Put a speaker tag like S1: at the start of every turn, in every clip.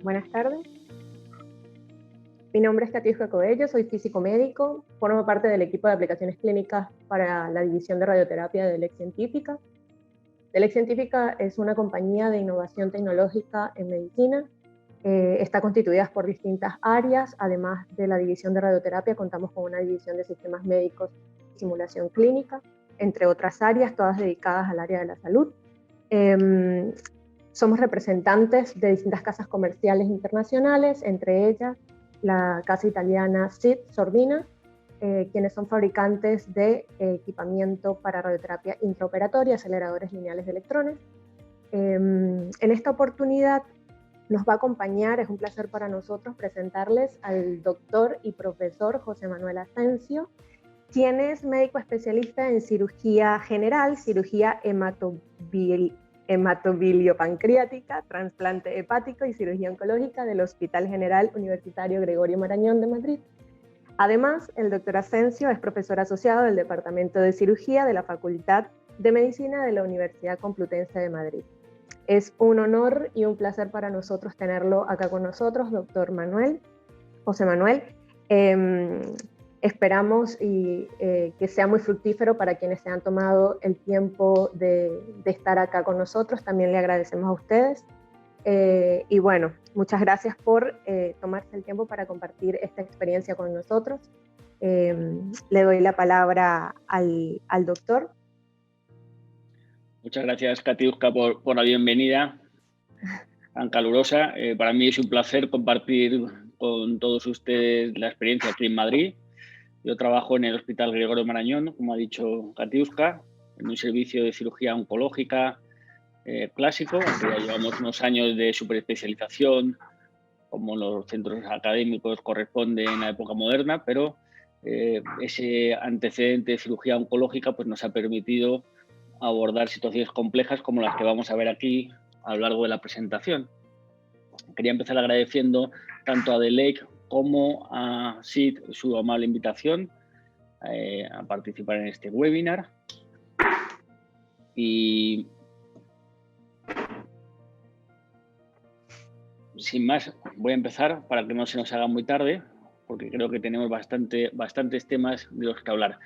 S1: Buenas tardes. Mi nombre es Catiusca Coello, soy físico médico, formo parte del equipo de aplicaciones clínicas para la división de radioterapia de Delec Científica. Delec Científica es una compañía de innovación tecnológica en medicina. Está constituida por distintas áreas. Además de la división de radioterapia, contamos con una división de sistemas médicos y simulación clínica, entre otras áreas, todas dedicadas al área de la salud. Somos representantes de distintas casas comerciales internacionales, entre ellas la casa italiana SIT Sordina, quienes son fabricantes de equipamiento para radioterapia intraoperatoria, aceleradores lineales de electrones. En esta oportunidad nos va a acompañar, es un placer para nosotros presentarles al doctor y profesor José Manuel Asensio, quien es médico especialista en cirugía general, cirugía hematobiliopancreática, trasplante hepático y cirugía oncológica del Hospital General Universitario Gregorio Marañón de Madrid. Además, el doctor Asensio es profesor asociado del Departamento de Cirugía de la Facultad de Medicina de la Universidad Complutense de Madrid. Es un honor y un placer para nosotros tenerlo acá con nosotros, doctor José Manuel. Esperamos que sea muy fructífero para quienes se han tomado el tiempo de estar acá con nosotros. También le agradecemos a ustedes. Y bueno, muchas gracias por tomarse el tiempo para compartir esta experiencia con nosotros. Le doy la palabra al doctor.
S2: Muchas gracias, Catiusca, por la bienvenida tan calurosa. Para mí es un placer compartir con todos ustedes la experiencia aquí en Madrid. Yo trabajo en el Hospital Gregorio Marañón, como ha dicho Catiusca, en un servicio de cirugía oncológica clásico, que ya llevamos unos años de superespecialización, como los centros académicos corresponde en la época moderna, pero ese antecedente de cirugía oncológica pues, nos ha permitido abordar situaciones complejas como las que vamos a ver aquí a lo largo de la presentación. Quería empezar agradeciendo tanto a Delec como a SIT su amable invitación a participar en este webinar. Y sin más, voy a empezar para que no se nos haga muy tarde, porque creo que tenemos bastantes temas de los que hablar.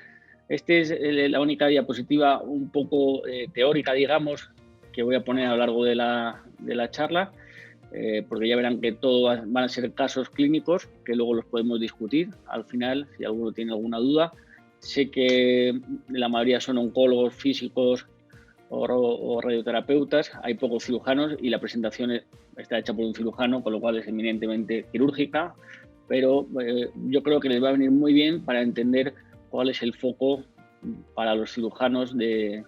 S2: Esta es la única diapositiva un poco teórica, digamos, que voy a poner a lo largo de la charla, porque ya verán que todos van a ser casos clínicos que luego los podemos discutir al final, si alguno tiene alguna duda. Sé que la mayoría son oncólogos, físicos o radioterapeutas, hay pocos cirujanos y la presentación está hecha por un cirujano, con lo cual es eminentemente quirúrgica, pero yo creo que les va a venir muy bien para entender cuál es el foco para los cirujanos de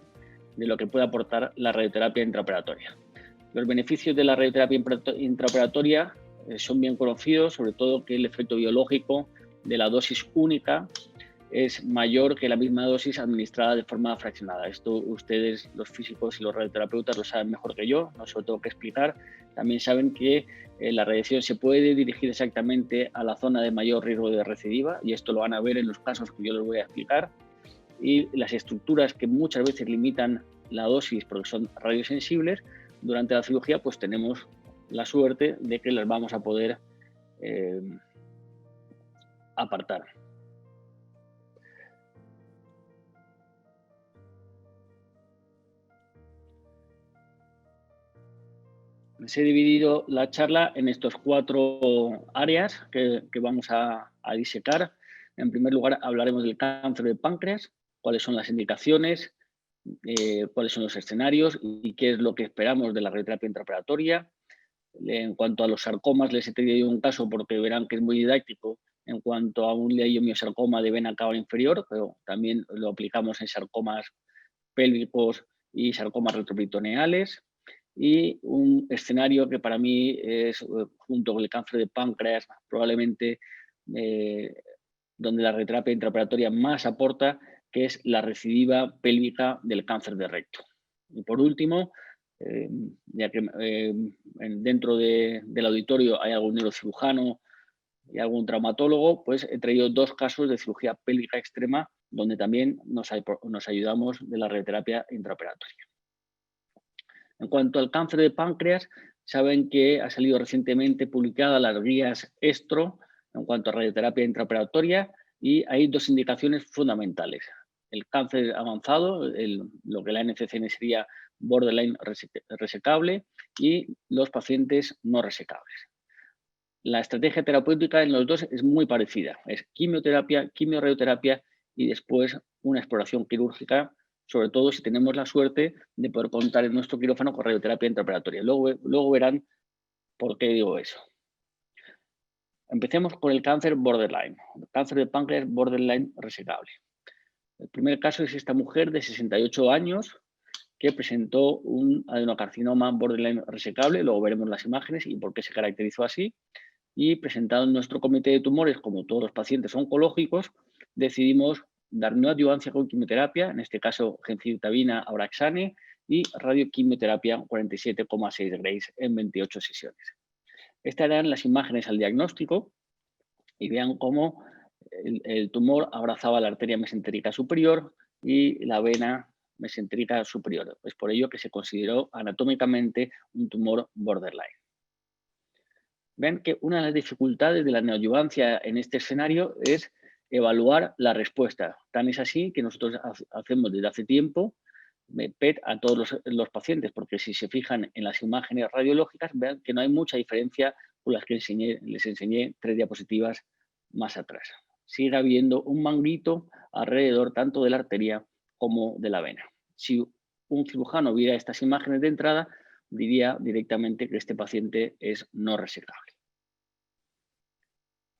S2: lo que puede aportar la radioterapia intraoperatoria. Los beneficios de la radioterapia intraoperatoria son bien conocidos, sobre todo que el efecto biológico de la dosis única es mayor que la misma dosis administrada de forma fraccionada. Esto ustedes, los físicos y los radioterapeutas, lo saben mejor que yo, no se lo tengo que explicar. También saben que la radiación se puede dirigir exactamente a la zona de mayor riesgo de recidiva, y esto lo van a ver en los casos que yo les voy a explicar. Y las estructuras que muchas veces limitan la dosis porque son radiosensibles, durante la cirugía pues tenemos la suerte de que las vamos a poder apartar. Les he dividido la charla en estos 4 áreas que vamos a disecar. En primer lugar, hablaremos del cáncer de páncreas, cuáles son las indicaciones, cuáles son los escenarios y qué es lo que esperamos de la radioterapia intraoperatoria. En cuanto a los sarcomas, les he traído un caso porque verán que es muy didáctico en cuanto a un leiomiosarcoma de vena cava inferior, pero también lo aplicamos en sarcomas pélvicos y sarcomas retroperitoneales. Y un escenario que para mí es, junto con el cáncer de páncreas, probablemente donde la radioterapia intraoperatoria más aporta, que es la recidiva pélvica del cáncer de recto. Y por último, ya que dentro del auditorio hay algún neurocirujano y algún traumatólogo, pues he traído 2 casos de cirugía pélvica extrema donde también nos ayudamos de la radioterapia intraoperatoria. En cuanto al cáncer de páncreas, saben que ha salido recientemente publicada las guías ESTRO en cuanto a radioterapia intraoperatoria y hay dos indicaciones fundamentales. El cáncer avanzado, lo que la NCCN sería borderline resecable, y los pacientes no resecables. La estrategia terapéutica en los dos es muy parecida. Es quimioterapia, quimiorradioterapia y después una exploración quirúrgica, sobre todo si tenemos la suerte de poder contar en nuestro quirófano con radioterapia intraoperatoria. Luego verán por qué digo eso. Empecemos con el cáncer borderline, el cáncer de páncreas borderline resecable. El primer caso es esta mujer de 68 años que presentó un adenocarcinoma borderline resecable, luego veremos las imágenes y por qué se caracterizó así, y presentado en nuestro comité de tumores, como todos los pacientes oncológicos, decidimos dar neoadyuvancia con quimioterapia, en este caso gemcitabina abraxane, y radioquimioterapia 47,6 grays en 28 sesiones. Estas eran las imágenes al diagnóstico y vean cómo el tumor abrazaba la arteria mesentérica superior y la vena mesentérica superior. Es por ello que se consideró anatómicamente un tumor borderline. Ven que una de las dificultades de la neoadyuvancia en este escenario es evaluar la respuesta. Tan es así que nosotros hacemos desde hace tiempo PET a todos los pacientes, porque si se fijan en las imágenes radiológicas, vean que no hay mucha diferencia con las que les enseñé 3 diapositivas más atrás. Sigue habiendo un manguito alrededor tanto de la arteria como de la vena. Si un cirujano viera estas imágenes de entrada, diría directamente que este paciente es no resecable.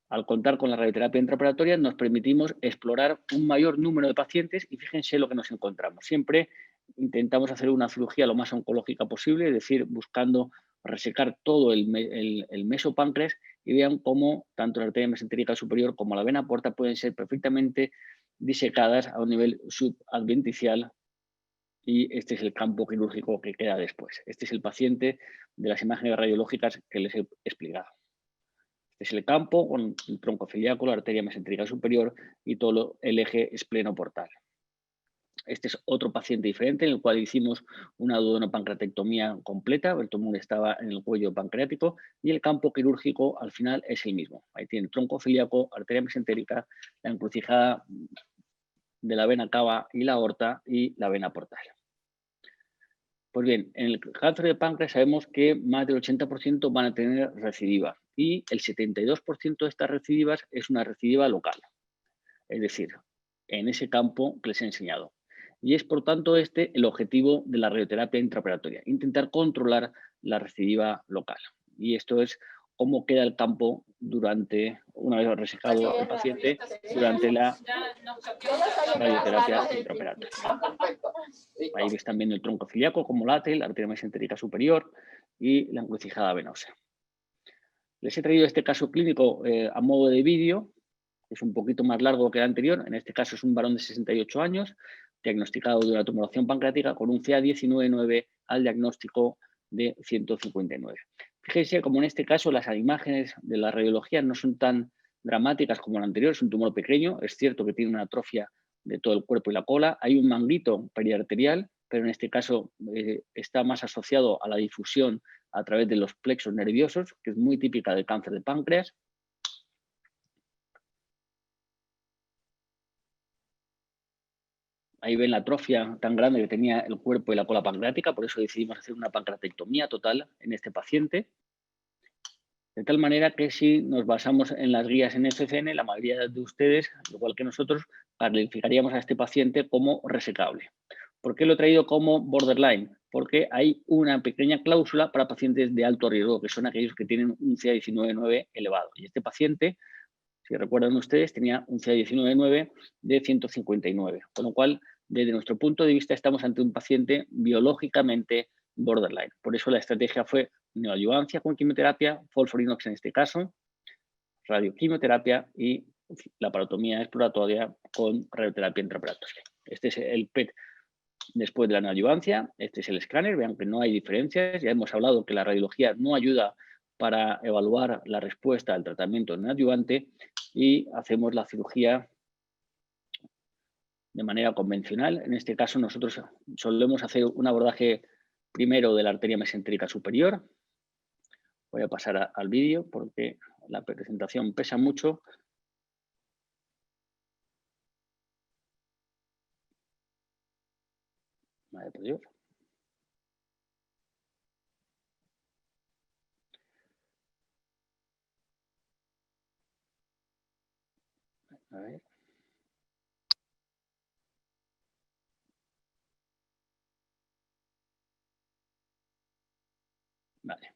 S2: Al contar con la radioterapia intraoperatoria nos permitimos explorar un mayor número de pacientes y fíjense lo que nos encontramos. Siempre intentamos hacer una cirugía lo más oncológica posible, es decir, buscando resecar todo el mesopáncreas y vean cómo tanto la arteria mesentérica superior como la vena porta pueden ser perfectamente disecadas a un nivel subadventicial y este es el campo quirúrgico que queda después. Este es el paciente de las imágenes radiológicas que les he explicado. Este es el campo con el tronco celíaco, la arteria mesentérica superior y todo el eje esplenoportal. Este es otro paciente diferente en el cual hicimos una duodenopancreatectomía completa. El tumor estaba en el cuello pancreático y el campo quirúrgico al final es el mismo. Ahí tiene el tronco celíaco, arteria mesentérica, la encrucijada de la vena cava y la aorta y la vena portal. Pues bien, en el cáncer de páncreas sabemos que más del 80% van a tener recidiva y el 72% de estas recidivas es una recidiva local, es decir, en ese campo que les he enseñado. Y es, por tanto, este el objetivo de la radioterapia intraoperatoria, intentar controlar la recidiva local. Y esto es cómo queda el campo durante, una vez resecado el paciente, durante la radioterapia intraoperatoria. Ahí ves también el tronco celíaco como late, la arteria mesentérica superior y la encrucijada venosa. Les he traído este caso clínico a modo de vídeo, que es un poquito más largo que el anterior. En este caso es un varón de 68 años, diagnosticado de una tumoración pancreática con un CA19-9 al diagnóstico de 159. Fíjense como en este caso las imágenes de la radiología no son tan dramáticas como el anterior, es un tumor pequeño, es cierto que tiene una atrofia de todo el cuerpo y la cola, hay un manguito periarterial, pero en este caso está más asociado a la difusión a través de los plexos nerviosos, que es muy típica del cáncer de páncreas. Ahí ven la atrofia tan grande que tenía el cuerpo y la cola pancreática, por eso decidimos hacer una pancreatectomía total en este paciente. De tal manera que si nos basamos en las guías NCCN, la mayoría de ustedes, igual que nosotros, calificaríamos a este paciente como resecable. ¿Por qué lo he traído como borderline? Porque hay una pequeña cláusula para pacientes de alto riesgo, que son aquellos que tienen un CA19-9 elevado. Y este paciente, si recuerdan ustedes, tenía un CA19-9 de 159, con lo cual, desde nuestro punto de vista, estamos ante un paciente biológicamente borderline. Por eso la estrategia fue neoadyuvancia con quimioterapia, FOLFIRINOX en este caso, radioquimioterapia y la parotomía exploratoria con radioterapia intraoperatoria. Este es el PET después de la neoadyuvancia, este es el escáner, vean que no hay diferencias, ya hemos hablado que la radiología no ayuda para evaluar la respuesta al tratamiento neoadyuvante y hacemos la cirugía de manera convencional. En este caso nosotros solemos hacer un abordaje primero de la arteria mesentérica superior, Voy a pasar al vídeo porque la presentación pesa mucho. Vale, por Dios. A ver. Vale.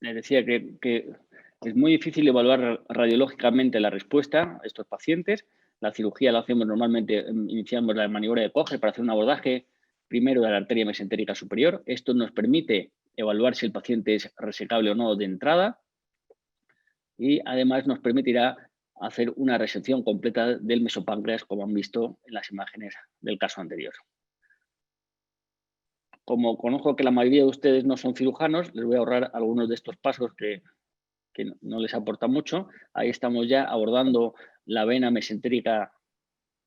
S2: Les decía que es muy difícil evaluar radiológicamente la respuesta a estos pacientes. La cirugía la hacemos normalmente, iniciamos la maniobra de Kocher para hacer un abordaje primero de la arteria mesentérica superior. Esto nos permite evaluar si el paciente es resecable o no de entrada y además nos permitirá hacer una resección completa del mesopáncreas, como han visto en las imágenes del caso anterior. Como conozco que la mayoría de ustedes no son cirujanos, les voy a ahorrar algunos de estos pasos que no les aporta mucho. Ahí estamos ya abordando la vena mesentérica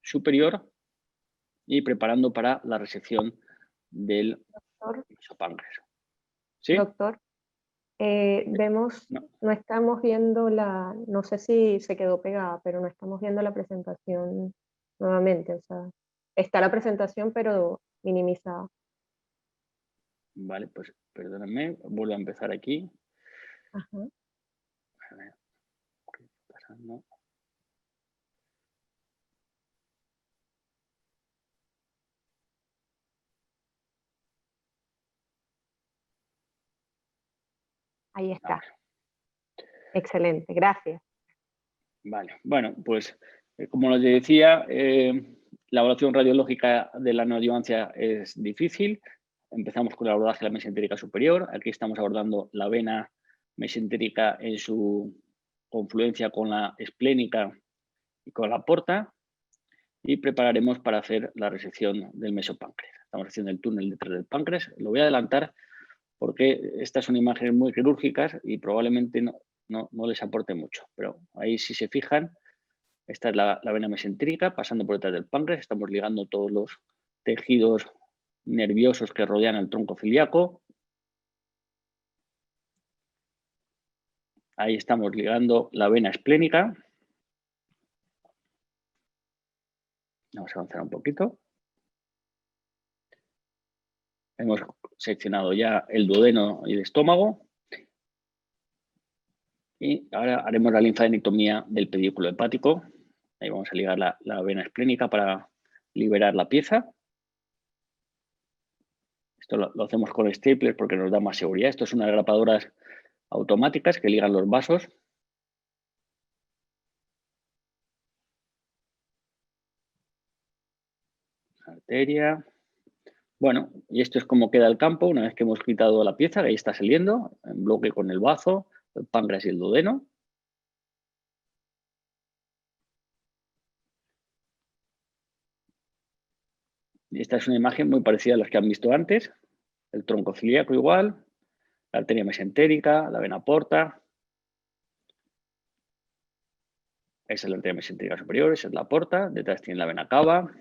S2: superior y preparando para la resección del mesopáncreas. ¿Sí?
S1: Doctor, vemos, no estamos viendo no sé si se quedó pegada, pero no estamos viendo la presentación nuevamente. O sea, está la presentación, pero minimizada.
S2: Vale, pues perdónenme, vuelvo a empezar aquí.
S1: Ajá.
S2: A ver, ¿qué está pasando?
S1: Ahí está.
S2: Ahora.
S1: Excelente, gracias.
S2: Vale, bueno, pues como les decía, la evaluación radiológica de la neoadjuvancia es difícil. Empezamos con el abordaje de la mesentérica superior. Aquí estamos abordando la vena mesentérica en su confluencia con la esplénica y con la porta y prepararemos para hacer la resección del mesopáncreas. Estamos haciendo el túnel detrás del páncreas. Lo voy a adelantar porque estas son imágenes muy quirúrgicas y probablemente no les aporte mucho. Pero ahí, si se fijan, esta es la vena mesentérica pasando por detrás del páncreas. Estamos ligando todos los tejidos nerviosos que rodean el tronco celíaco. Ahí estamos ligando la vena esplénica. Vamos a avanzar un poquito. Hemos seccionado ya el duodeno y el estómago. Y ahora haremos la linfadenectomía del pedículo hepático. Ahí vamos a ligar la vena esplénica para liberar la pieza. Esto lo hacemos con stapler porque nos da más seguridad. Esto son unas grapadoras automáticas que ligan los vasos. Arteria. Bueno, y esto es como queda el campo una vez que hemos quitado la pieza, que ahí está saliendo, en bloque con el bazo, el páncreas y el duodeno. Y esta es una imagen muy parecida a las que han visto antes. El tronco celíaco igual, la arteria mesentérica, la vena porta. Esa es la arteria mesentérica superior, esa es la porta, detrás tiene la vena cava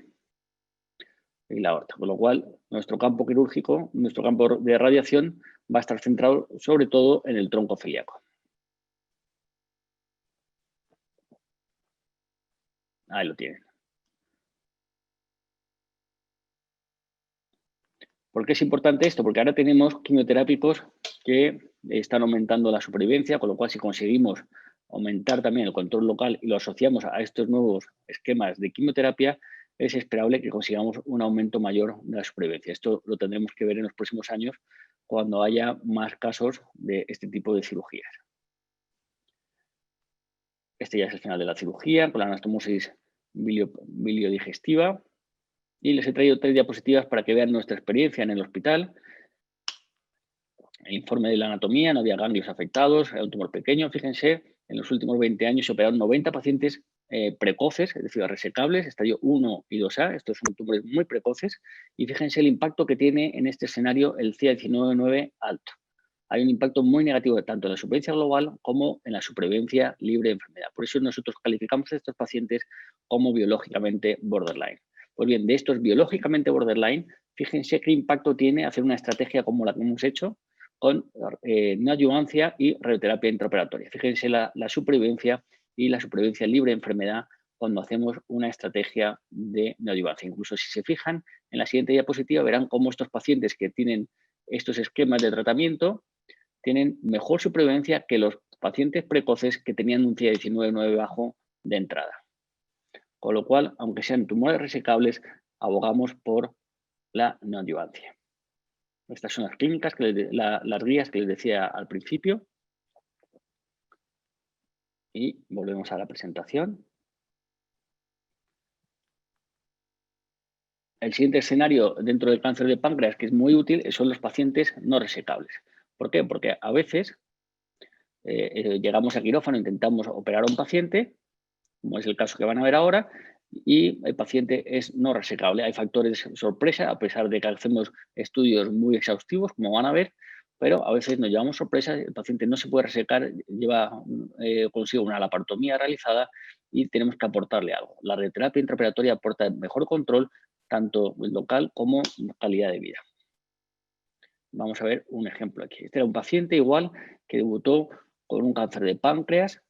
S2: y la aorta. Con lo cual, nuestro campo quirúrgico, nuestro campo de radiación va a estar centrado sobre todo en el tronco celíaco. Ahí lo tienen. ¿Por qué es importante esto? Porque ahora tenemos quimioterápicos que están aumentando la supervivencia, con lo cual si conseguimos aumentar también el control local y lo asociamos a estos nuevos esquemas de quimioterapia, es esperable que consigamos un aumento mayor de la supervivencia. Esto lo tendremos que ver en los próximos años cuando haya más casos de este tipo de cirugías. Este ya es el final de la cirugía con la anastomosis biliodigestiva. Y les he traído 3 diapositivas para que vean nuestra experiencia en el hospital. El informe de la anatomía, no había ganglios afectados, era un tumor pequeño. Fíjense, en los últimos 20 años se operaron 90 pacientes precoces, es decir, resecables, estadio 1 y 2A. Estos son tumores muy precoces. Y fíjense el impacto que tiene en este escenario el CA19-9 alto. hay un impacto muy negativo tanto en la supervivencia global como en la supervivencia libre de enfermedad. Por eso nosotros calificamos a estos pacientes como biológicamente borderline. Pues bien, de estos biológicamente borderline, fíjense qué impacto tiene hacer una estrategia como la que hemos hecho con neoadyuvancia y radioterapia intraoperatoria. Fíjense la supervivencia y la supervivencia libre de enfermedad cuando hacemos una estrategia de neoadyuvancia. Incluso si se fijan en la siguiente diapositiva, verán cómo estos pacientes que tienen estos esquemas de tratamiento tienen mejor supervivencia que los pacientes precoces que tenían un CA19-9 bajo de entrada. Con lo cual, aunque sean tumores resecables, abogamos por la neoadyuvancia. Estas son las clínicas, las guías que les decía al principio. Y volvemos a la presentación. El siguiente escenario dentro del cáncer de páncreas, que es muy útil, son los pacientes no resecables. ¿Por qué? Porque a veces llegamos a quirófano, intentamos operar a un paciente, como es el caso que van a ver ahora, y el paciente es no resecable. Hay factores sorpresa, a pesar de que hacemos estudios muy exhaustivos, como van a ver, pero a veces nos llevamos sorpresas, el paciente no se puede resecar, lleva consigo una laparotomía realizada y tenemos que aportarle algo. La radioterapia intraoperatoria aporta mejor control, tanto local como calidad de vida. Vamos a ver un ejemplo aquí. Este era un paciente igual que debutó con un cáncer de páncreas.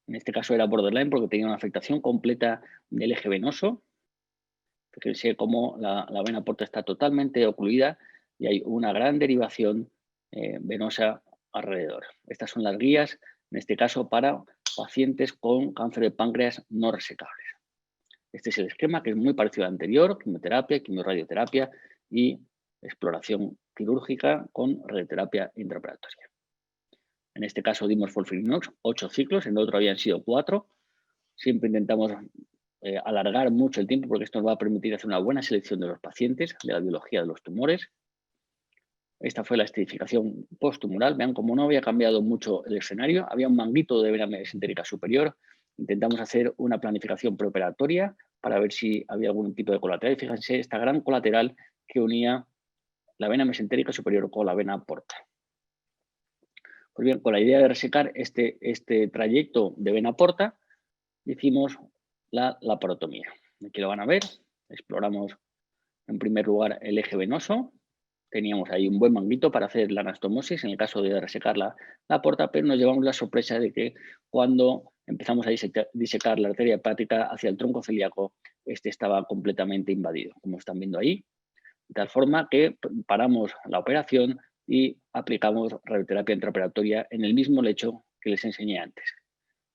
S2: En este caso era borderline porque tenía una afectación completa del eje venoso. Fíjense cómo la vena porta está totalmente ocluida y hay una gran derivación venosa alrededor. Estas son las guías, en este caso, para pacientes con cáncer de páncreas no resecables. Este es el esquema, que es muy parecido al anterior: quimioterapia, quimiorradioterapia y exploración quirúrgica con radioterapia intraoperatoria. En este caso dimos FOLFIRINOX 8 ciclos, en el otro habían sido 4. Siempre intentamos alargar mucho el tiempo porque esto nos va a permitir hacer una buena selección de los pacientes, de la biología de los tumores. Esta fue la estratificación posttumoral. Vean cómo no había cambiado mucho el escenario. Había un manguito de vena mesentérica superior. Intentamos hacer una planificación preoperatoria para ver si había algún tipo de colateral. Y fíjense esta gran colateral que unía la vena mesentérica superior con la vena porta. Pues bien, con la idea de resecar este trayecto de vena porta, hicimos la laparotomía. Aquí lo van a ver. Exploramos en primer lugar el eje venoso. Teníamos ahí un buen manguito para hacer la anastomosis en el caso de resecar la porta, pero nos llevamos la sorpresa de que cuando empezamos a disecar la arteria hepática hacia el tronco celíaco, este estaba completamente invadido, como están viendo ahí, de tal forma que paramos la operación y aplicamos radioterapia intraoperatoria en el mismo lecho que les enseñé antes.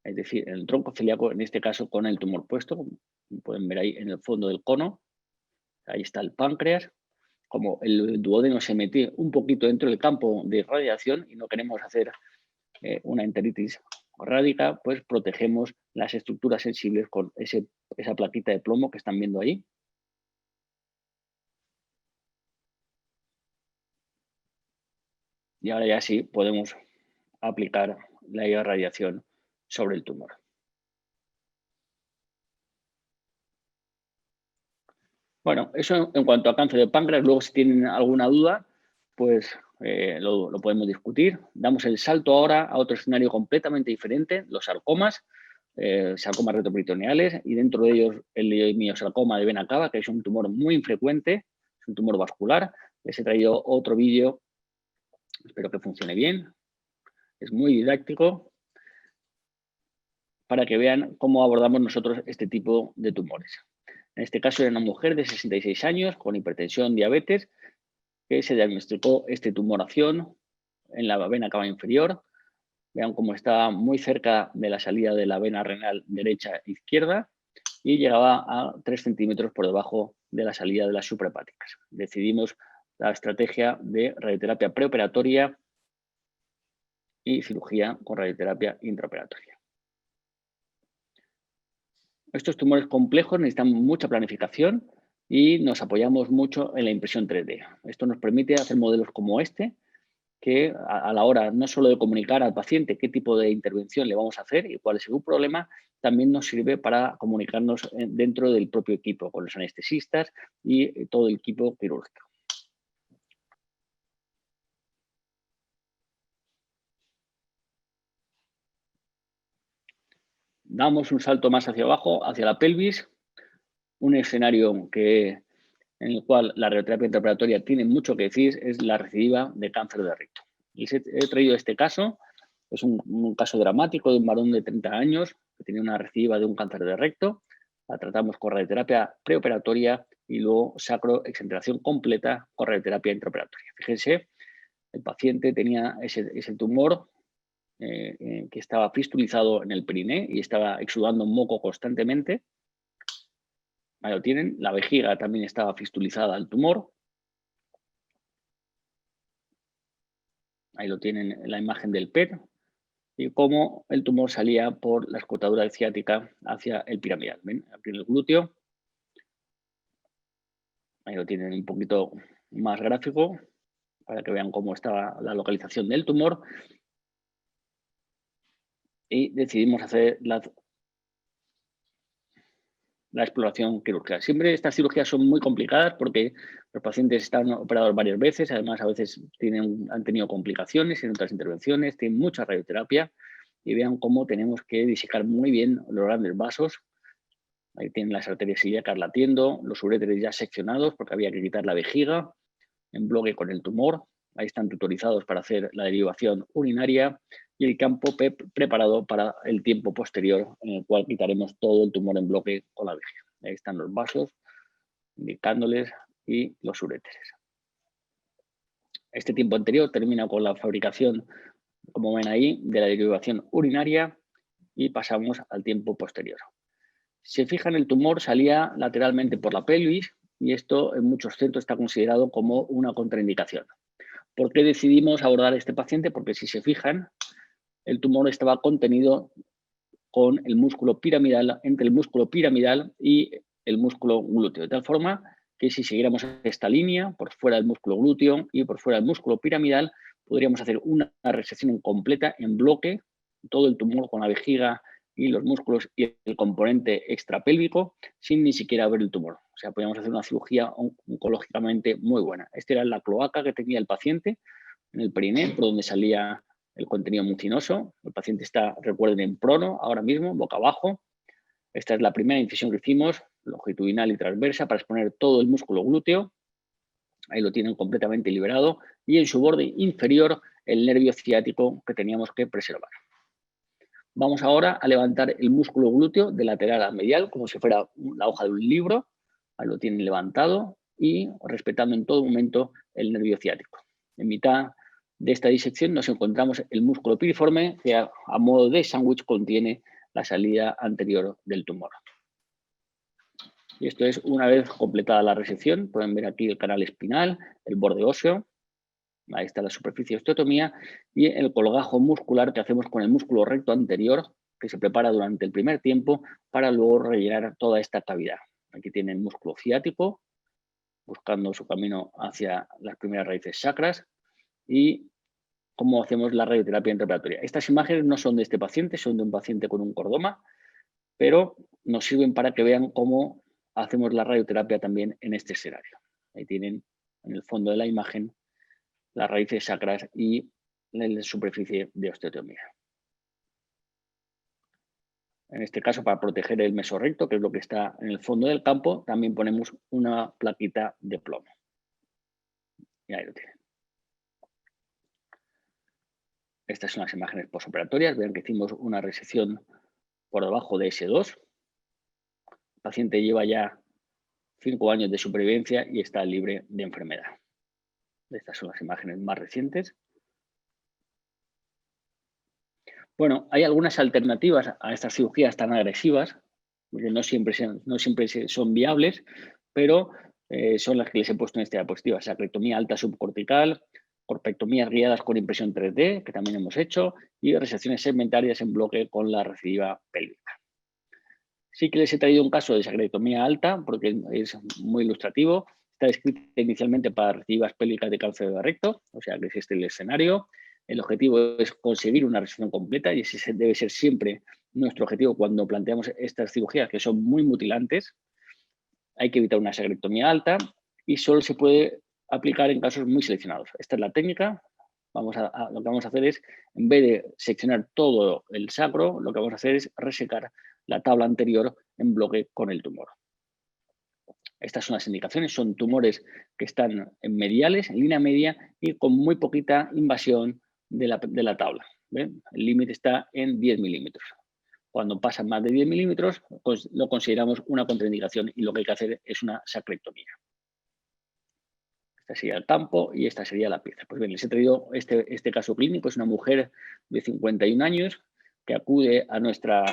S2: Es decir, en el tronco celíaco, en este caso con el tumor puesto, como pueden ver ahí en el fondo del cono. Ahí está el páncreas. Como el duodeno se mete un poquito dentro del campo de radiación y no queremos hacer una enteritis rádica, pues protegemos las estructuras sensibles con esa plaquita de plomo que están viendo ahí. Y ahora ya sí podemos aplicar la irradiación sobre el tumor. Bueno, eso en cuanto a cáncer de páncreas. Luego, si tienen alguna duda, pues lo podemos discutir. Damos el salto ahora a otro escenario completamente diferente: los sarcomas, sarcomas retroperitoneales, y dentro de ellos el miosarcoma de vena cava, que es un tumor muy infrecuente, es un tumor vascular. Les he traído otro vídeo, espero que funcione bien. Es muy didáctico para que vean cómo abordamos nosotros este tipo de tumores. En este caso era una mujer de 66 años con hipertensión, diabetes, que se diagnosticó esta tumoración en la vena cava inferior. Vean cómo está muy cerca de la salida de la vena renal derecha e izquierda y llegaba a 3 centímetros por debajo de la salida de las suprahepáticas. Decidimos la estrategia de radioterapia preoperatoria y cirugía con radioterapia intraoperatoria. Estos tumores complejos necesitan mucha planificación y nos apoyamos mucho en la impresión 3D. Esto nos permite hacer modelos como este, que a la hora no solo de comunicar al paciente qué tipo de intervención le vamos a hacer y cuál es su problema, también nos sirve para comunicarnos dentro del propio equipo, con los anestesistas y todo el equipo quirúrgico. Damos un salto más hacia abajo, hacia la pelvis, un escenario en el cual la radioterapia intraoperatoria tiene mucho que decir, es la recidiva de cáncer de recto. Les he traído este caso, es un caso dramático de un varón de 30 años que tenía una recidiva de un cáncer de recto. La tratamos con radioterapia preoperatoria y luego sacroexenteración completa con radioterapia intraoperatoria. Fíjense, el paciente tenía ese tumor que estaba fistulizado en el periné y estaba exudando moco constantemente. Ahí lo tienen. La vejiga también estaba fistulizada al tumor. Ahí lo tienen en la imagen del PET. Y cómo el tumor salía por la escotadura ciática hacia el piramidal. ¿Ven? Aquí en el glúteo. Ahí lo tienen un poquito más gráfico para que vean cómo estaba la localización del tumor. Y decidimos hacer la exploración quirúrgica. Siempre estas cirugías son muy complicadas porque los pacientes están operados varias veces, además a veces han tenido complicaciones en otras intervenciones, tienen mucha radioterapia y vean cómo tenemos que disecar muy bien los grandes vasos. Ahí tienen las arterias ilíacas latiendo, los uréteres ya seccionados porque había que quitar la vejiga en bloque con el tumor. Ahí están tutorizados para hacer la derivación urinaria y el campo preparado para el tiempo posterior en el cual quitaremos todo el tumor en bloque con la vejiga. Ahí están los vasos indicándoles y los uréteres. Este tiempo anterior termina con la fabricación, como ven ahí, de la derivación urinaria y pasamos al tiempo posterior. Si se fijan, el tumor salía lateralmente por la pelvis y esto en muchos centros está considerado como una contraindicación. ¿Por qué decidimos abordar a este paciente? Porque si se fijan, el tumor estaba contenido con el músculo piramidal, entre el músculo piramidal y el músculo glúteo, de tal forma que si siguiéramos esta línea por fuera del músculo glúteo y por fuera del músculo piramidal, podríamos hacer una resección completa en bloque, todo el tumor con la vejiga y los músculos y el componente extrapélvico sin ni siquiera ver el tumor. O sea, podríamos hacer una cirugía oncológicamente muy buena. Esta era la cloaca que tenía el paciente en el periné, por donde salía el contenido mucinoso. El paciente está, recuerden, en prono ahora mismo, boca abajo. Esta es la primera incisión que hicimos, longitudinal y transversa, para exponer todo el músculo glúteo. Ahí lo tienen completamente liberado. Y en su borde inferior, el nervio ciático que teníamos que preservar. Vamos ahora a levantar el músculo glúteo de lateral a medial, como si fuera la hoja de un libro. Ahí lo tienen levantado y respetando en todo momento el nervio ciático. En mitad de esta disección nos encontramos el músculo piriforme que a modo de sándwich contiene la salida anterior del tumor. Y esto es una vez completada la resección. Pueden ver aquí el canal espinal, el borde óseo. Ahí está la superficie de osteotomía y el colgajo muscular que hacemos con el músculo recto anterior que se prepara durante el primer tiempo para luego rellenar toda esta cavidad. Aquí tienen el músculo ciático buscando su camino hacia las primeras raíces sacras y cómo hacemos la radioterapia intraoperatoria. Estas imágenes no son de este paciente, son de un paciente con un cordoma, pero nos sirven para que vean cómo hacemos la radioterapia también en este escenario. Ahí tienen en el fondo de la imagen las raíces sacras y la superficie de osteotomía. En este caso, para proteger el mesorrecto, que es lo que está en el fondo del campo, también ponemos una plaquita de plomo. Y ahí lo tienen. Estas son las imágenes posoperatorias. Vean que hicimos una resección por debajo de S2. El paciente lleva ya 5 años de supervivencia y está libre de enfermedad. Estas son las imágenes más recientes. Bueno, hay algunas alternativas a estas cirugías tan agresivas, porque no siempre son viables, pero son las que les he puesto en esta diapositiva. Sacrectomía alta subcortical, corpectomías guiadas con impresión 3D, que también hemos hecho, y resecciones segmentarias en bloque con la recidiva pélvica. Sí que les he traído un caso de sacrectomía alta, porque es muy ilustrativo. Está descrita inicialmente para recidivas pélvicas de cáncer de recto, o sea que existe el escenario. El objetivo es conseguir una resección completa y ese debe ser siempre nuestro objetivo cuando planteamos estas cirugías que son muy mutilantes. Hay que evitar una sacrectomía alta y solo se puede aplicar en casos muy seleccionados. Esta es la técnica, lo que vamos a hacer es, en vez de seccionar todo el sacro, lo que vamos a hacer es resecar la tabla anterior en bloque con el tumor. Estas son las indicaciones, son tumores que están en mediales, en línea media y con muy poquita invasión de la tabla. ¿Ven? El límite está en 10 milímetros. Cuando pasan más de 10 milímetros, pues lo consideramos una contraindicación y lo que hay que hacer es una sacrectomía. Este sería el campo y esta sería la pieza. Pues bien, les he traído este caso clínico. Es una mujer de 51 años que acude a nuestra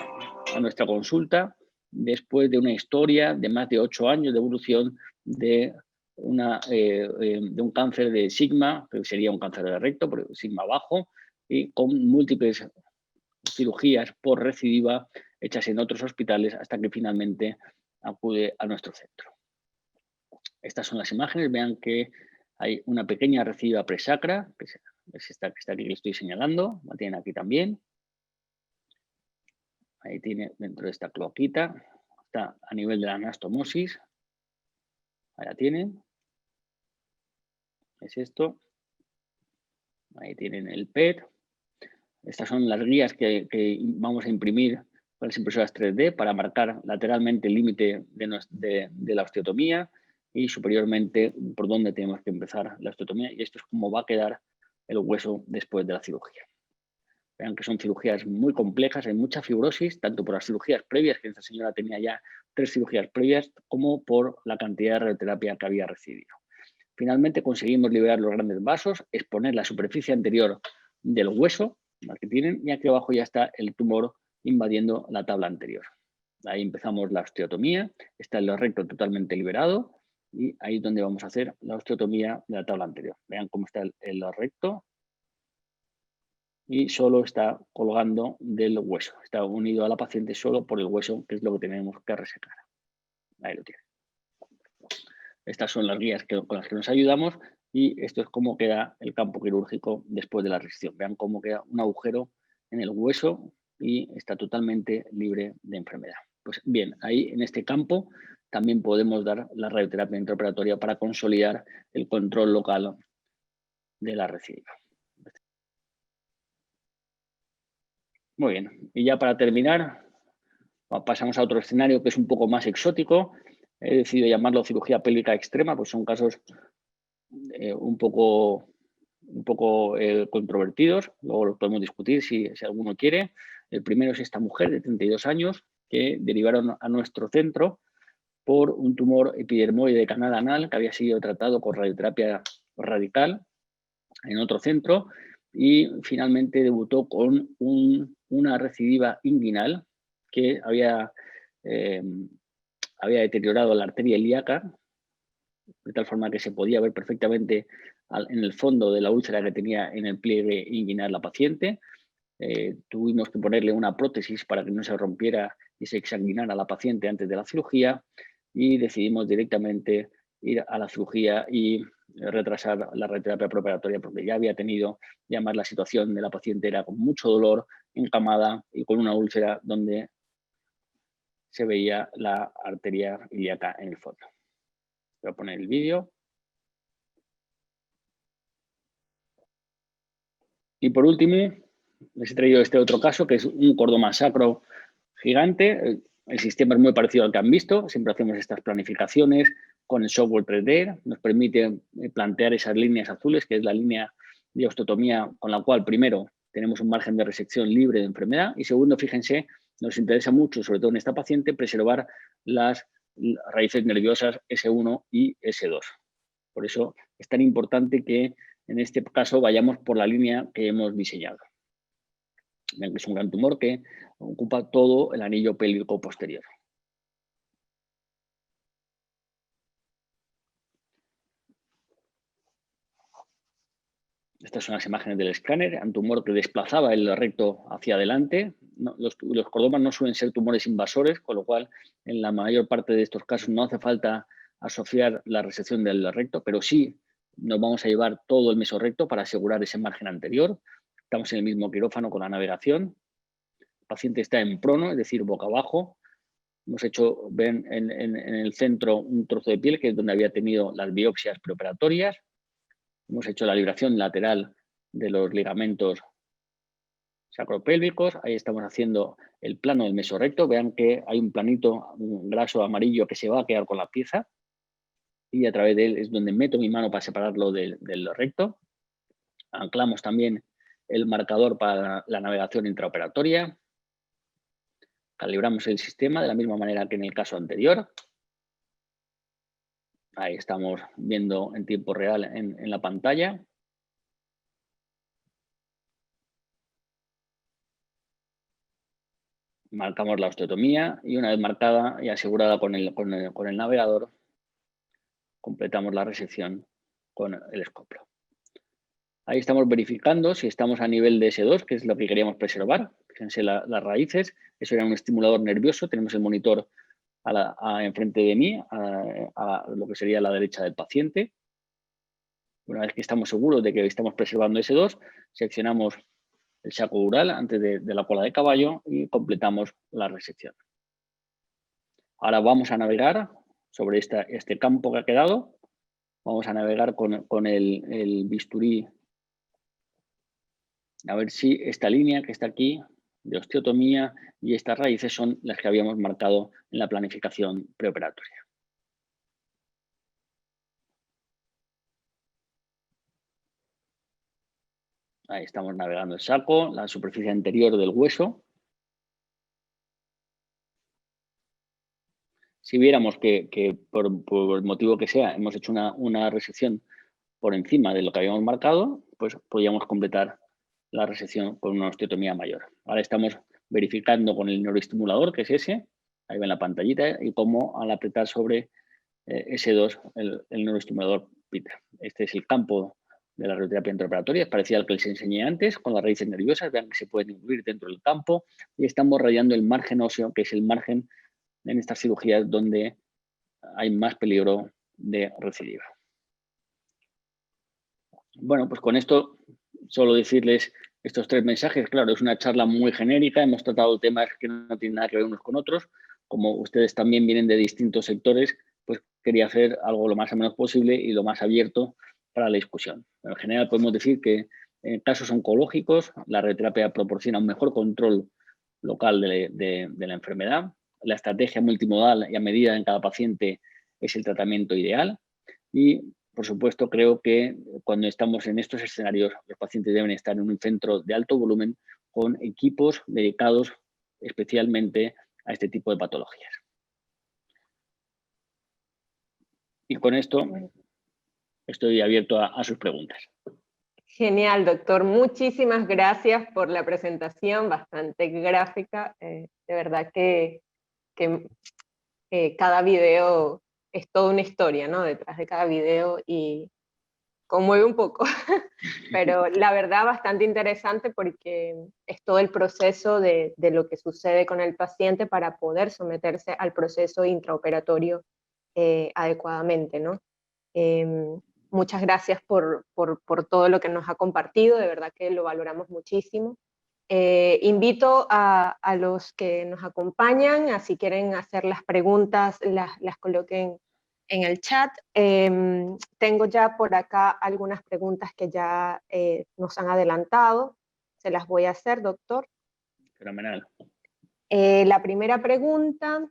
S2: consulta después de una historia de más de 8 años de evolución de un cáncer de sigma, que sería un cáncer de recto, pero sigma bajo, y con múltiples cirugías por recidiva hechas en otros hospitales hasta que finalmente acude a nuestro centro. Estas son las imágenes, vean que hay una pequeña recidiva presacra, que es esta que está aquí que le estoy señalando, la tienen aquí también. Ahí tiene dentro de esta cloaquita, está a nivel de la anastomosis, ahí la tienen. Es esto. Ahí tienen el PET. Estas son las guías que vamos a imprimir con las impresoras 3D para marcar lateralmente el límite de la osteotomía y superiormente por dónde tenemos que empezar la osteotomía. Y esto es cómo va a quedar el hueso después de la cirugía. Vean que son cirugías muy complejas, hay mucha fibrosis, tanto por las cirugías previas, que esta señora tenía ya 3 cirugías previas, como por la cantidad de radioterapia que había recibido. Finalmente conseguimos liberar los grandes vasos, exponer la superficie anterior del hueso, la que tienen, y aquí abajo ya está el tumor invadiendo la tabla anterior. Ahí empezamos la osteotomía, está el recto totalmente liberado y ahí es donde vamos a hacer la osteotomía de la tabla anterior. Vean cómo está el recto y solo está colgando del hueso. Está unido a la paciente solo por el hueso, que es lo que tenemos que resecar. Ahí lo tienen. Estas son las guías con las que nos ayudamos y esto es cómo queda el campo quirúrgico después de la resección. Vean cómo queda un agujero en el hueso y está totalmente libre de enfermedad. Pues bien, ahí en este campo también podemos dar la radioterapia intraoperatoria para consolidar el control local de la recidiva. Muy bien, y ya para terminar, pasamos a otro escenario que es un poco más exótico. He decidido llamarlo cirugía pélvica extrema, pues son casos un poco controvertidos, luego lo podemos discutir si alguno quiere. El primero es esta mujer de 32 años que derivaron a nuestro centro por un tumor epidermoide de canal anal que había sido tratado con radioterapia radical en otro centro y finalmente debutó con una recidiva inguinal que había deteriorado la arteria ilíaca de tal forma que se podía ver perfectamente en el fondo de la úlcera que tenía en el pliegue inguinal la paciente. Tuvimos que ponerle una prótesis para que no se rompiera y se exsanguinara la paciente antes de la cirugía y decidimos directamente ir a la cirugía y retrasar la radioterapia preoperatoria porque ya había tenido, ya más la situación de la paciente era con mucho dolor, encamada y con una úlcera donde se veía la arteria ilíaca en el fondo. Voy a poner el vídeo. Y por último, les he traído este otro caso, que es un cordoma sacro gigante. El sistema es muy parecido al que han visto. Siempre hacemos estas planificaciones con el software 3D. Nos permite plantear esas líneas azules, que es la línea de osteotomía con la cual, primero, tenemos un margen de resección libre de enfermedad. Y segundo, fíjense, nos interesa mucho, sobre todo en esta paciente, preservar las raíces nerviosas S1 y S2. Por eso es tan importante que en este caso vayamos por la línea que hemos diseñado. Ven que es un gran tumor que ocupa todo el anillo pélvico posterior. Estas son las imágenes del escáner, un tumor que desplazaba el recto hacia adelante. Los cordomas no suelen ser tumores invasores, con lo cual en la mayor parte de estos casos no hace falta asociar la resección del recto, pero sí nos vamos a llevar todo el mesorrecto para asegurar ese margen anterior. Estamos en el mismo quirófano con la navegación. El paciente está en prono, es decir, boca abajo. Hemos hecho, ven en el centro un trozo de piel que es donde había tenido las biopsias preoperatorias. Hemos hecho la libración lateral de los ligamentos sacropélvicos. Ahí estamos haciendo el plano del mesorrecto. Vean que hay un planito graso amarillo que se va a quedar con la pieza y a través de él es donde meto mi mano para separarlo del recto. Anclamos también el marcador para la navegación intraoperatoria. Calibramos el sistema de la misma manera que en el caso anterior. Ahí estamos viendo en tiempo real en la pantalla. Marcamos la osteotomía y una vez marcada y asegurada con el navegador, completamos la resección con el escoplo. Ahí estamos verificando si estamos a nivel de S2, que es lo que queríamos preservar. Fíjense las raíces, eso era un estimulador nervioso. Tenemos el monitor enfrente de mí, a lo que sería la derecha del paciente. Una vez que estamos seguros de que estamos preservando S2, seccionamos el saco dural antes de la cola de caballo y completamos la resección. Ahora vamos a navegar sobre este campo que ha quedado. Vamos a navegar con el bisturí a ver si esta línea que está aquí de osteotomía y estas raíces son las que habíamos marcado en la planificación preoperatoria. Ahí estamos navegando el saco, la superficie anterior del hueso. Si viéramos que por el motivo que sea hemos hecho una resección por encima de lo que habíamos marcado, pues podríamos completar la resección con una osteotomía mayor. Ahora estamos verificando con el neuroestimulador, que es ese, ahí ven la pantallita, y cómo al apretar sobre S2 el neuroestimulador pita. Este es el campo de la radioterapia intraoperatoria, es parecido al que les enseñé antes, con las raíces nerviosas, vean que se pueden incluir dentro del campo, y estamos rayando el margen óseo, que es el margen en estas cirugías donde hay más peligro de recidiva. Bueno, pues con esto solo decirles estos 3 mensajes. Claro, es una charla muy genérica, hemos tratado temas que no tienen nada que ver unos con otros. Como ustedes también vienen de distintos sectores, pues quería hacer algo lo más o menos posible y lo más abierto para la discusión. En general podemos decir que en casos oncológicos la radioterapia proporciona un mejor control local de la enfermedad. La estrategia multimodal y a medida en cada paciente es el tratamiento ideal y por supuesto, creo que cuando estamos en estos escenarios, los pacientes deben estar en un centro de alto volumen con equipos dedicados especialmente a este tipo de patologías. Y con esto estoy abierto a sus preguntas.
S3: Genial, doctor. Muchísimas gracias por la presentación, bastante gráfica. De verdad que cada video es toda una historia, ¿no? Detrás de cada video y conmueve un poco, pero la verdad bastante interesante porque es todo el proceso de lo que sucede con el paciente para poder someterse al proceso intraoperatorio adecuadamente, ¿no? Muchas gracias por todo lo que nos ha compartido, de verdad que lo valoramos muchísimo. Invito a los que nos acompañan, si quieren hacer las preguntas, las coloquen en el chat. Tengo ya por acá algunas preguntas que ya nos han adelantado. Se las voy a hacer, doctor.
S2: Fenomenal.
S3: La primera pregunta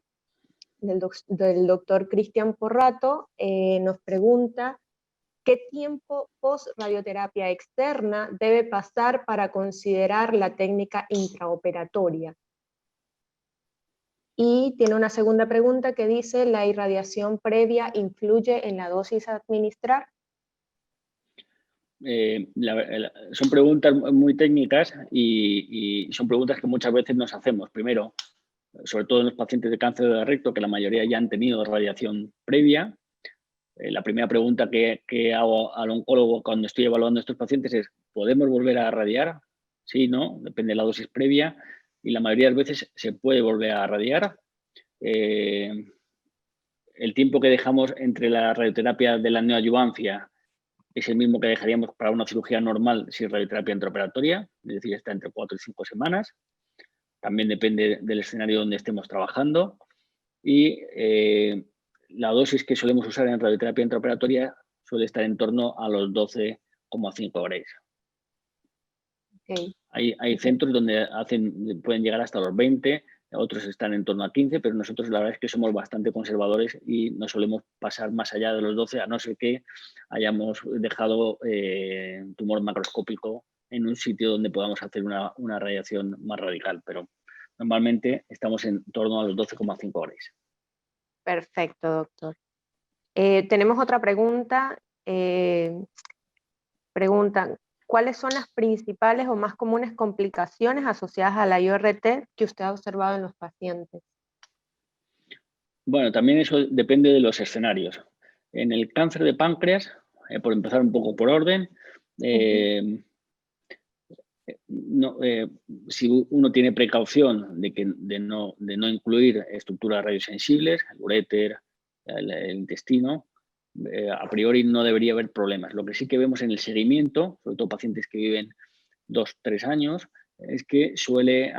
S3: del doctor Cristian Porrato nos pregunta: ¿qué tiempo post-radioterapia externa debe pasar para considerar la técnica intraoperatoria? Y tiene una segunda pregunta que dice: ¿la irradiación previa influye en la dosis a administrar?
S2: Son preguntas muy técnicas y son preguntas que muchas veces nos hacemos. Primero, sobre todo en los pacientes de cáncer de recto, que la mayoría ya han tenido radiación previa. La primera pregunta que hago al oncólogo cuando estoy evaluando a estos pacientes es: ¿podemos volver a radiar? Sí, no, depende de la dosis previa y la mayoría de veces se puede volver a radiar. El tiempo que dejamos entre la radioterapia de la neoadjuvancia es el mismo que dejaríamos para una cirugía normal sin radioterapia intraoperatoria, es decir, está entre 4 y 5 semanas. También depende del escenario donde estemos trabajando. Y la dosis que solemos usar en radioterapia intraoperatoria suele estar en torno a los 12,5 Gray.
S3: Okay.
S2: Hay centros donde pueden llegar hasta los 20, otros están en torno a 15, pero nosotros la verdad es que somos bastante conservadores y no solemos pasar más allá de los 12, a no ser que hayamos dejado tumor macroscópico en un sitio donde podamos hacer una radiación más radical, pero normalmente estamos en torno a los 12,5 horas.
S3: Perfecto, doctor. Tenemos otra pregunta. Preguntan, ¿cuáles son las principales o más comunes complicaciones asociadas a la IORT que usted ha observado en los pacientes?
S2: Bueno, también eso depende de los escenarios. En el cáncer de páncreas, por empezar un poco por orden, si uno tiene precaución de no incluir estructuras radiosensibles, el uréter, el intestino, a priori no debería haber problemas. Lo que sí que vemos en el seguimiento, sobre todo pacientes que viven 2-3 años, es que suele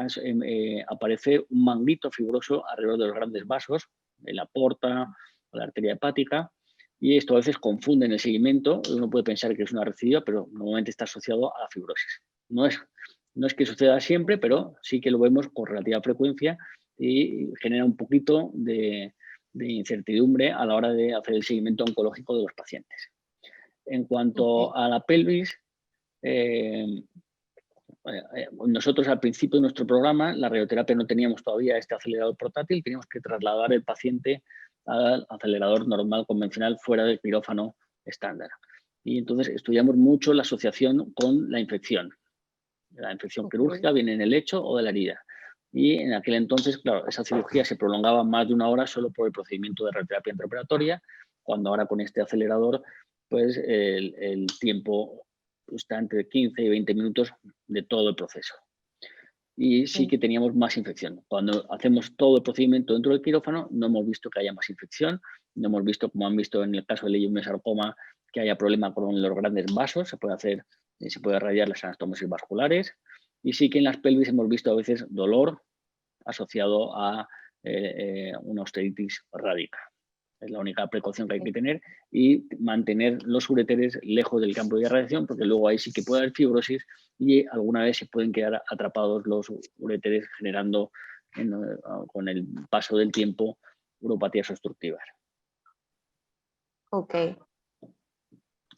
S2: aparecer un manguito fibroso alrededor de los grandes vasos, en la porta o la arteria hepática, y esto a veces confunde en el seguimiento. Uno puede pensar que es una recidiva, pero normalmente está asociado a la fibrosis. No es que suceda siempre, pero sí que lo vemos con relativa frecuencia y genera un poquito de incertidumbre a la hora de hacer el seguimiento oncológico de los pacientes. En cuanto a la pelvis, nosotros al principio de nuestro programa, la radioterapia, no teníamos todavía este acelerador portátil, teníamos que trasladar el paciente al acelerador normal convencional fuera del quirófano estándar. Y entonces estudiamos mucho la asociación con la infección. La infección quirúrgica viene en el lecho o de la herida. Y en aquel entonces, claro, esa cirugía se prolongaba más de 1 hora solo por el procedimiento de radioterapia intraoperatoria, cuando ahora con este acelerador, pues el tiempo está entre 15 y 20 minutos de todo el proceso. Y sí que teníamos más infección. Cuando hacemos todo el procedimiento dentro del quirófano, no hemos visto que haya más infección, no hemos visto, como han visto en el caso del leiomyosarcoma, que haya problema con los grandes vasos, se puede radiar las anastomosis vasculares, y sí que en las pelvis hemos visto a veces dolor asociado a una osteitis rádica. Es la única precaución que hay que tener, y mantener los uréteres lejos del campo de irradiación, porque luego ahí sí que puede haber fibrosis y alguna vez se pueden quedar atrapados los uréteres, generando con el paso del tiempo uropatías obstructivas.
S3: Ok.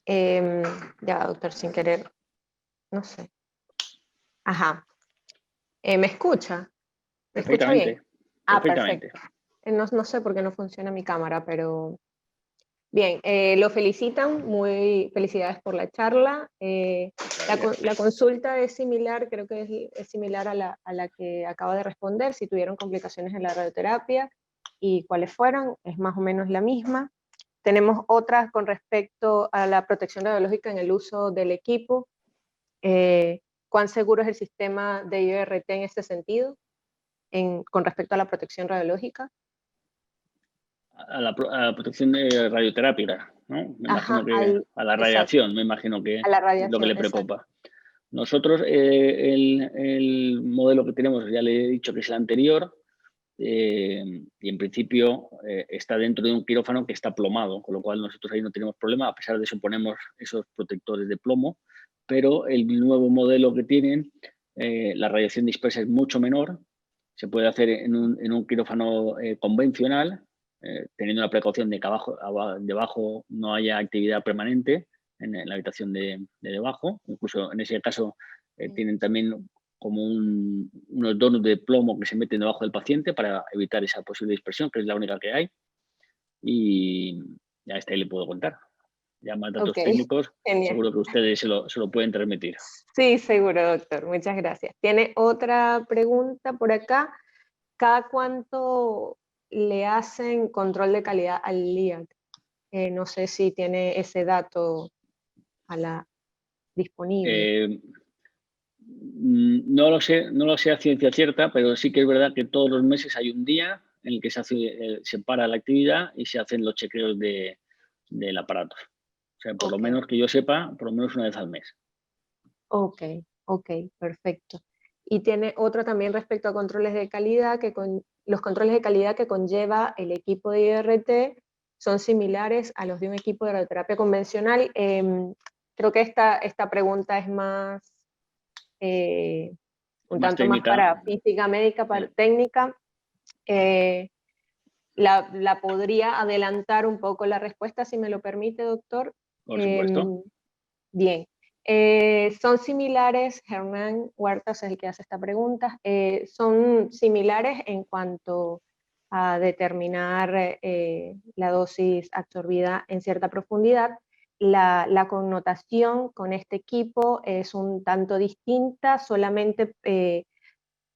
S3: Ya, doctor, sin querer, no sé. Ajá. ¿Me escucha? ¿Me escucha bien?
S2: Perfectamente.
S3: Perfecto. No sé por qué no funciona mi cámara, pero bien, lo felicitan, muy felicidades por la charla. La consulta es similar, creo que es similar a la que acaba de responder, si tuvieron complicaciones en la radioterapia y cuáles fueron, es más o menos la misma. Tenemos otras con respecto a la protección radiológica en el uso del equipo. ¿Cuán seguro es el sistema de IORT en este sentido, con respecto a la protección radiológica?
S2: A la protección de radioterapia, ¿no? Me imagino que a la radiación, me imagino que
S3: a la radiación,
S2: es lo que le preocupa. Exacto. Nosotros, el modelo que tenemos, ya le he dicho que es el anterior, y en principio está dentro de un quirófano que está plomado, con lo cual nosotros ahí no tenemos problema, a pesar de eso ponemos esos protectores de plomo, pero el nuevo modelo que tienen, la radiación dispersa es mucho menor, se puede hacer en un quirófano convencional, teniendo la precaución de que debajo no haya actividad permanente en la habitación de debajo. Incluso en ese caso tienen también como unos donuts de plomo que se meten debajo del paciente para evitar esa posible dispersión, que es la única que hay. Y ya está, ahí le puedo contar. Ya más datos técnicos, genial. Seguro que ustedes se lo pueden transmitir.
S3: Sí, seguro, doctor. Muchas gracias. Tiene otra pregunta por acá. ¿Cada cuánto le hacen control de calidad al LIAC? No sé si tiene ese dato disponible.
S2: No lo sé a ciencia cierta, pero sí que es verdad que todos los meses hay un día en el que se para la actividad y se hacen los chequeos del aparato. O sea, por lo menos que yo sepa, por lo menos una vez al mes.
S3: Ok, perfecto. Y tiene otro también respecto a controles de calidad, los controles de calidad que conlleva el equipo de IORT son similares a los de un equipo de radioterapia convencional. Creo que esta pregunta es más un
S2: Más
S3: tanto más
S2: técnica.
S3: para física médica, para técnica, la podría adelantar un poco la respuesta, si me lo permite, doctor.
S2: Por supuesto.
S3: Bien. Son similares, Hernán Huertas es el que hace esta pregunta, son similares en cuanto a determinar la dosis absorbida en cierta profundidad. La connotación con este equipo es un tanto distinta, solamente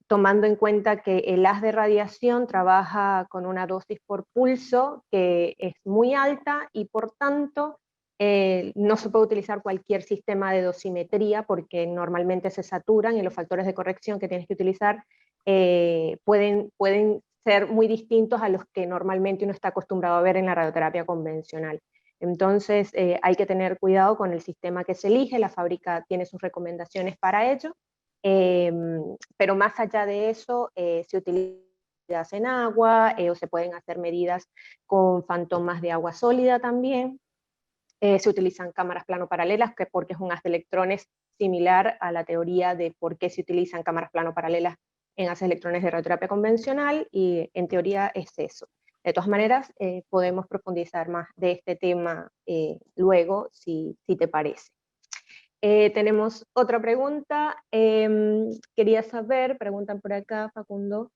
S3: tomando en cuenta que el haz de radiación trabaja con una dosis por pulso que es muy alta y por tanto no se puede utilizar cualquier sistema de dosimetría porque normalmente se saturan y los factores de corrección que tienes que utilizar pueden ser muy distintos a los que normalmente uno está acostumbrado a ver en la radioterapia convencional. Entonces hay que tener cuidado con el sistema que se elige, la fábrica tiene sus recomendaciones para ello. Pero más allá de eso, se utiliza en agua o se pueden hacer medidas con fantomas de agua sólida también. Se utilizan cámaras plano-paralelas porque es un haz de electrones similar a la teoría de por qué se utilizan cámaras plano-paralelas en haces de electrones de radioterapia convencional y en teoría es eso. De todas maneras, podemos profundizar más de este tema luego, si te parece. Tenemos otra pregunta. Quería saber, preguntan por acá Facundo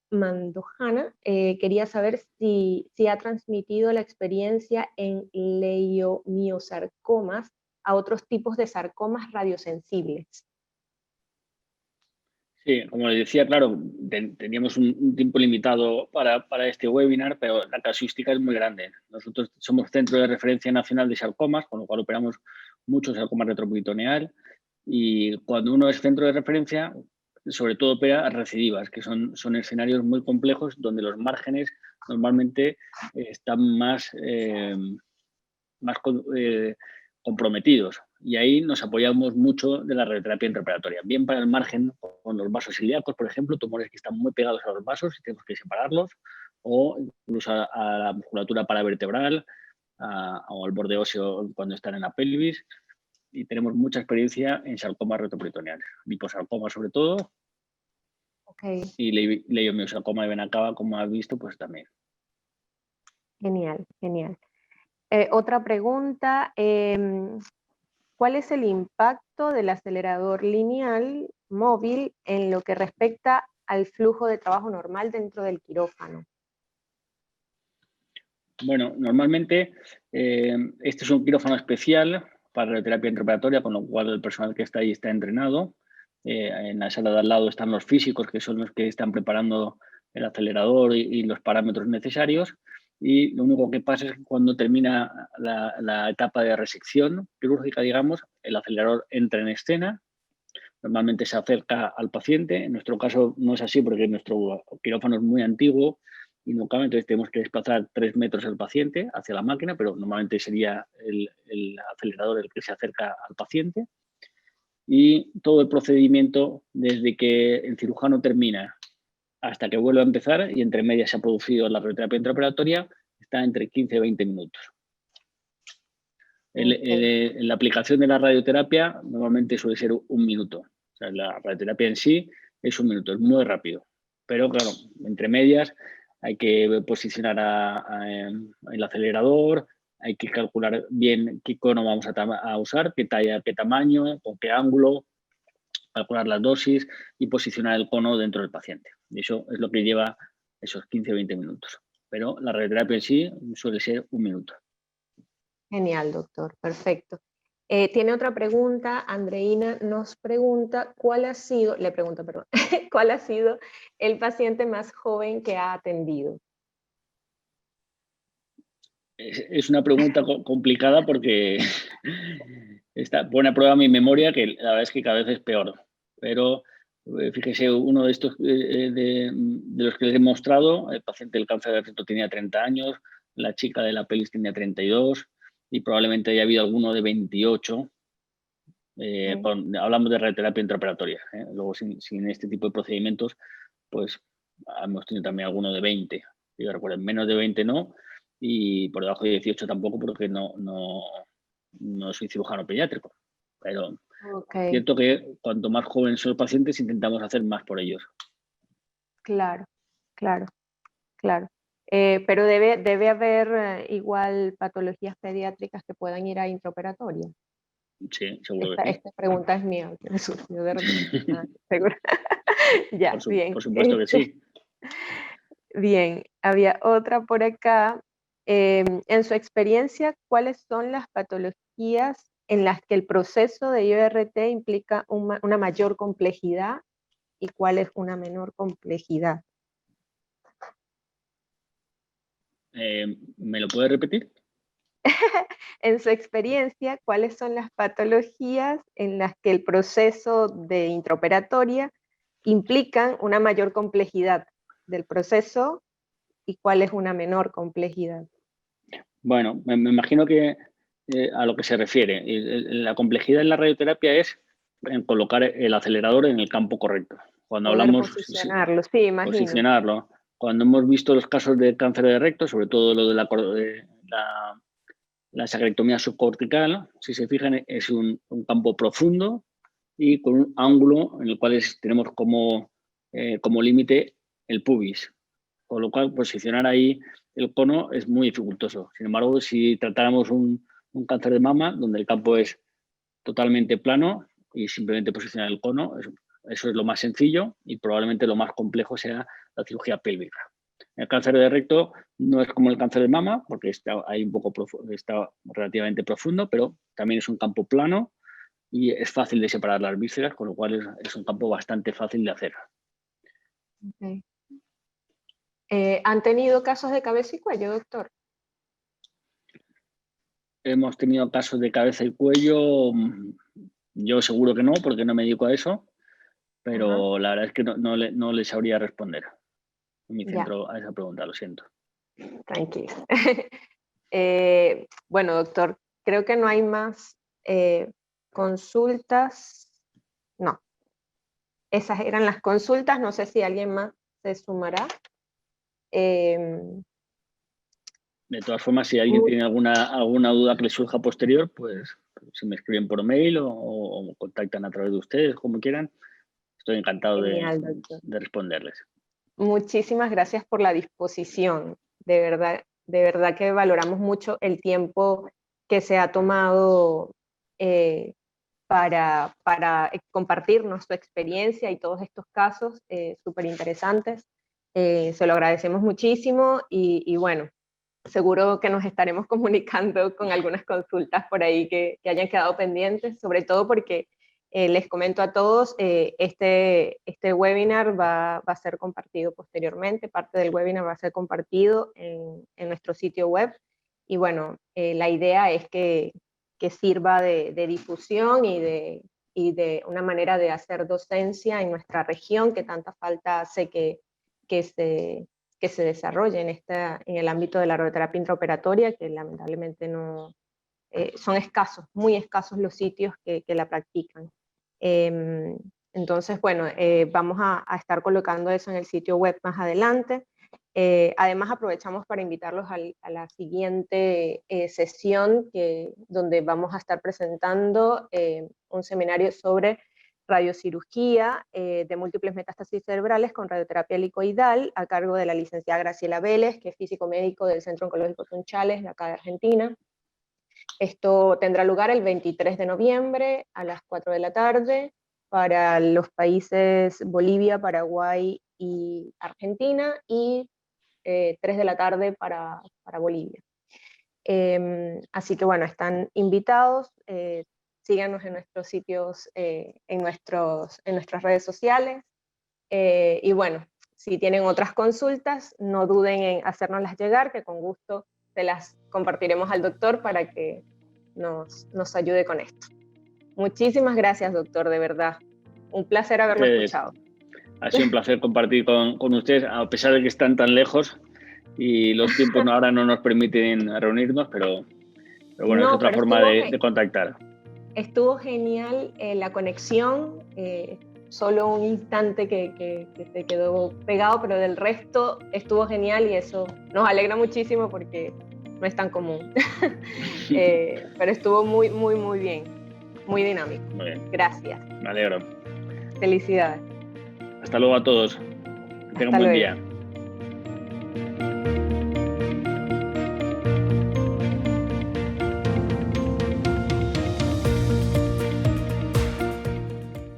S3: Mandojana, quería saber si ha transmitido la experiencia en leiomiosarcomas a otros tipos de sarcomas radiosensibles.
S2: Sí, como les decía, claro, teníamos un tiempo limitado para este webinar, pero la casuística es muy grande. Nosotros somos Centro de Referencia Nacional de Sarcomas, con lo cual operamos muchos sarcomas retroperitoneal, y cuando uno es centro de referencia, sobre todo opera recidivas, que son escenarios muy complejos donde los márgenes normalmente están más comprometidos. Y ahí nos apoyamos mucho de la radioterapia intraoperatoria. Bien para el margen, con los vasos ilíacos, por ejemplo, tumores que están muy pegados a los vasos y tenemos que separarlos, o incluso a la musculatura paravertebral o al borde óseo cuando están en la pelvis. Y tenemos mucha experiencia en sarcomas retroperitoneales, liposarcoma sobre todo,
S3: Okay.
S2: y leiomiosarcoma de vena cava, como has visto, pues también.
S3: Genial, genial. Otra pregunta, ¿cuál es el impacto del acelerador lineal móvil en lo que respecta al flujo de trabajo normal dentro del quirófano?
S2: Bueno, normalmente este es un quirófano especial para la terapia intraoperatoria, con lo cual el personal que está ahí está entrenado. En la sala de al lado están los físicos, que son los que están preparando el acelerador y los parámetros necesarios. Y lo único que pasa es que cuando termina la etapa de resección quirúrgica, digamos, el acelerador entra en escena. Normalmente se acerca al paciente. En nuestro caso no es así porque nuestro quirófano es muy antiguo y no cabe, entonces tenemos que desplazar 3 metros al paciente hacia la máquina, pero normalmente sería el acelerador el que se acerca al paciente. Y todo el procedimiento, desde que el cirujano termina hasta que vuelve a empezar, y entre medias se ha producido la radioterapia intraoperatoria, está entre 15 y 20 minutos. En la aplicación de la radioterapia normalmente suele ser 1 minuto. O sea, la radioterapia en sí es 1 minuto, es muy rápido. Pero claro, entre medias hay que posicionar el acelerador, hay que calcular bien qué cono vamos a usar, qué talla, qué tamaño, con qué ángulo, calcular las dosis y posicionar el cono dentro del paciente. Y eso es lo que lleva esos 15 o 20 minutos. Pero la radioterapia en sí suele ser 1 minuto.
S3: Genial, doctor, perfecto. Tiene otra pregunta, Andreina nos pregunta, ¿cuál ha sido el paciente más joven que ha atendido?
S2: Es una pregunta complicada porque pone a prueba mi memoria, que la verdad es que cada vez es peor. Pero fíjese, uno de estos de los que les he mostrado, el paciente del cáncer de recto tenía 30 años, la chica de la pelvis tenía 32 y probablemente haya habido alguno de 28. Hablamos de radioterapia intraoperatoria. Luego, sin este tipo de procedimientos, pues hemos tenido también alguno de 20. Yo recuerdo, menos de 20 no, y por debajo de 18 tampoco, porque no soy cirujano pediátrico. Pero
S3: Ok,
S2: Cierto que cuanto más jóvenes son los pacientes, intentamos hacer más por ellos.
S3: claro, claro, claro. Pero debe haber igual patologías pediátricas que puedan ir a intraoperatoria.
S2: Sí, seguro que sí.
S3: Esta pregunta es mía, que me surgió de repente. Ah, seguro. Ya, bien.
S2: Por supuesto que sí.
S3: Bien, había otra por acá. En su experiencia, ¿cuáles son las patologías en las que el proceso de IORT implica una mayor complejidad y cuál es una menor complejidad?
S2: ¿Me lo puedes repetir?
S3: En su experiencia, ¿cuáles son las patologías en las que el proceso de intraoperatoria implican una mayor complejidad del proceso y cuál es una menor complejidad?
S2: Bueno, me imagino que a lo que se refiere. La complejidad en la radioterapia es en colocar el acelerador en el campo correcto. Cuando
S3: Poder
S2: hablamos,
S3: posicionarlo, sí, imagino.
S2: posicionarlo, cuando hemos visto los casos de cáncer de recto, sobre todo lo de la sacrectomía subcortical, si se fijan, es un campo profundo y con un ángulo en el cual tenemos como límite el pubis. Con lo cual, posicionar ahí el cono es muy dificultoso. Sin embargo, si tratáramos un cáncer de mama, donde el campo es totalmente plano y simplemente posicionar el cono, eso es lo más sencillo y probablemente lo más complejo sea la cirugía pélvica. El cáncer de recto no es como el cáncer de mama, porque está relativamente profundo, pero también es un campo plano y es fácil de separar las vísceras, con lo cual es un campo bastante fácil de hacer.
S3: Okay. ¿Han tenido casos de cabeza y cuello, doctor?
S2: Hemos tenido casos de cabeza y cuello, yo seguro que no, porque no me dedico a eso, pero
S3: Ajá.
S2: la verdad es que no le sabría responder en mi
S3: Ya,
S2: centro a esa pregunta, lo siento.
S3: tranquilo. Bueno, doctor, creo que no hay más consultas. No, esas eran las consultas. No sé si alguien más se sumará. Em,
S2: De todas formas, si alguien
S3: muy
S2: tiene alguna duda que le surja posterior, pues si me escriben por mail o contactan a través de ustedes, como quieran, estoy encantado
S3: genial, doctor.
S2: de responderles.
S3: Muchísimas gracias por la disposición. De verdad que valoramos mucho el tiempo que se ha tomado para compartirnos su experiencia y todos estos casos súper interesantes. Se lo agradecemos muchísimo y bueno, seguro que nos estaremos comunicando con algunas consultas por ahí que hayan quedado pendientes, sobre todo porque les comento a todos, este webinar va a ser compartido posteriormente, parte del webinar va a ser compartido en nuestro sitio web y bueno, la idea es que sirva de difusión y de una manera de hacer docencia en nuestra región que tanta falta hace que se desarrolle en el ámbito de la radioterapia intraoperatoria, que lamentablemente no, son escasos, muy escasos los sitios que la practican. Entonces, bueno, vamos a estar colocando eso en el sitio web más adelante. Además, aprovechamos para invitarlos a la siguiente sesión donde vamos a estar presentando un seminario sobre radiocirugía de múltiples metástasis cerebrales con radioterapia helicoidal a cargo de la licenciada Graciela Vélez, que es físico médico del Centro Oncológico Sunchales, de acá de Argentina. Esto tendrá lugar el 23 de noviembre a las 4 de la tarde para los países Bolivia, Paraguay y Argentina y 3 de la tarde para Bolivia. Así que bueno, están invitados, síganos en nuestros sitios, en nuestras redes sociales y bueno, si tienen otras consultas, no duden en hacérnoslas llegar, que con gusto se las compartiremos al doctor para que nos ayude con esto. Muchísimas gracias, doctor, de verdad. Un placer haberlo escuchado.
S2: Ha sido un placer compartir con ustedes, a pesar de que están tan lejos y los tiempos ahora no nos permiten reunirnos, pero bueno, es otra forma de contactar.
S3: Estuvo genial la conexión, solo un instante que se quedó pegado, pero del resto estuvo genial y eso nos alegra muchísimo porque no es tan común. Pero estuvo muy, muy, muy bien. muy dinámico.
S2: Muy bien.
S3: Gracias.
S2: Me alegro.
S3: Felicidades.
S2: Hasta luego a todos. Que tengan un buen día.